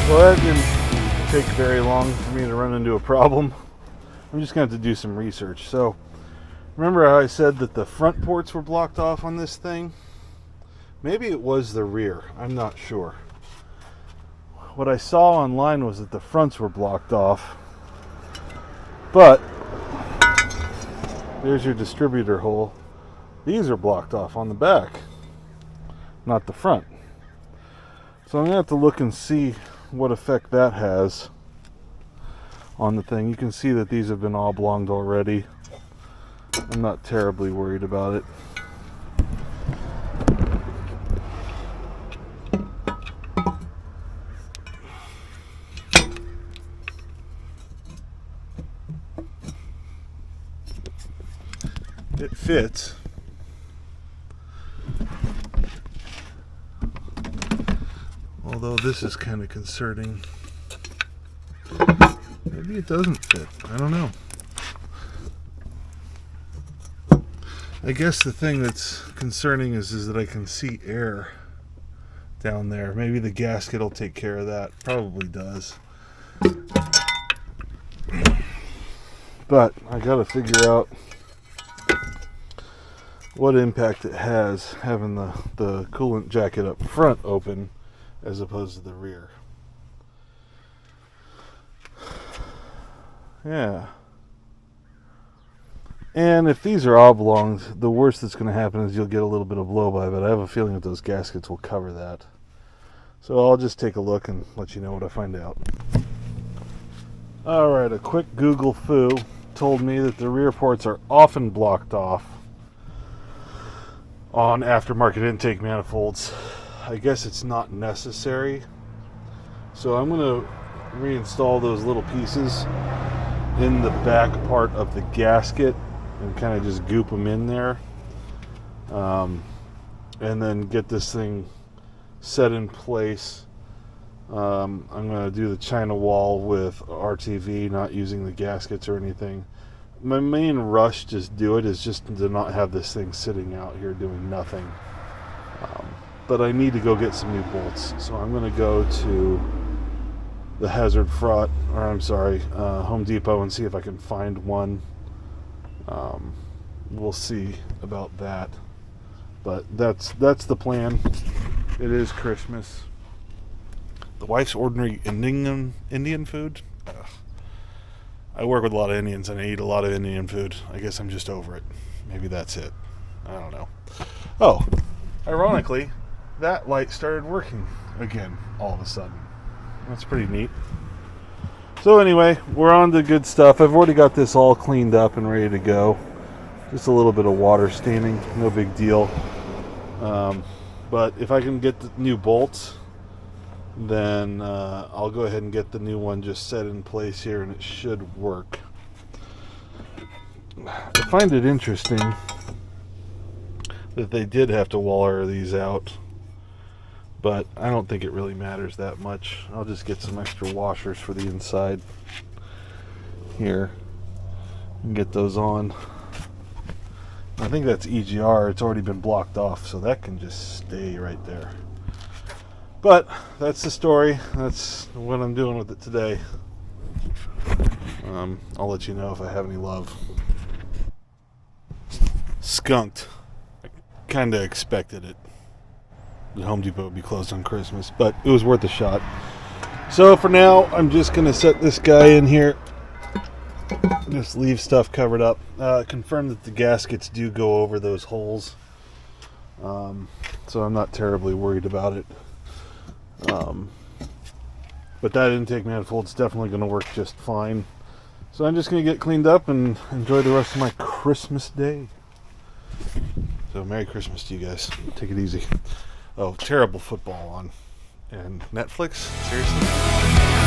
Well, that didn't take very long for me to run into a problem. I'm just going to have to do some research. So, remember how I said that the front ports were blocked off on this thing? Maybe it was the rear. I'm not sure. What I saw online was that the fronts were blocked off. But, there's your distributor hole. These are blocked off on the back, not the front. So I'm going to have to look and see what effect that has on the thing. You can see that these have been oblonged already. I'm not terribly worried about it. It fits. Although this is kind of concerning. Maybe it doesn't fit. I don't know. I guess the thing that's concerning is that I can see air down there. Maybe the gasket will take care of that. Probably does. But I gotta figure out what impact it has having the coolant jacket up front open as opposed to the rear. Yeah. And if these are oblongs, the worst that's going to happen is you'll get a little bit of blow by, but I have a feeling that those gaskets will cover that. So I'll just take a look and let you know what I find out. Alright, a quick Google foo told me that the rear ports are often blocked off on aftermarket intake manifolds. I guess it's not necessary. So I'm going to reinstall those little pieces in the back part of the gasket and kind of just goop them in there. And then get this thing set in place. I'm going to do the China wall with RTV, not using the gaskets or anything. My main rush to do it is just to not have this thing sitting out here doing nothing. But I need to go get some new bolts. So I'm going to go to the Home Depot and see if I can find one. We'll see about that. But that's the plan. It is Christmas. The wife's ordering Indian food. I work with a lot of Indians and I eat a lot of Indian food. I guess I'm just over it. Maybe that's it. I don't know. Oh, ironically, that light started working again all of a sudden. That's pretty neat. So anyway, we're on to good stuff. I've already got this all cleaned up and ready to go. Just a little bit of water staining, no big deal. But if I can get the new bolts, then I'll go ahead and get the new one just set in place here and it should work. I find it interesting that they did have to wire these out, but I don't think it really matters that much. I'll just get some extra washers for the inside here and get those on. I think that's EGR. It's already been blocked off, so that can just stay right there. But that's the story. That's what I'm doing with it today. I'll let you know if I have any love. Skunked. I kind of expected it. The Home Depot would be closed on Christmas, but it was worth a shot. So for now, I'm just going to set this guy in here. Just leave stuff covered up. Confirm that the gaskets do go over those holes. So I'm not terribly worried about it. But that intake manifold's definitely going to work just fine. So I'm just going to get cleaned up and enjoy the rest of my Christmas day. So Merry Christmas to you guys. Take it easy. Oh, terrible football on. And Netflix? Seriously?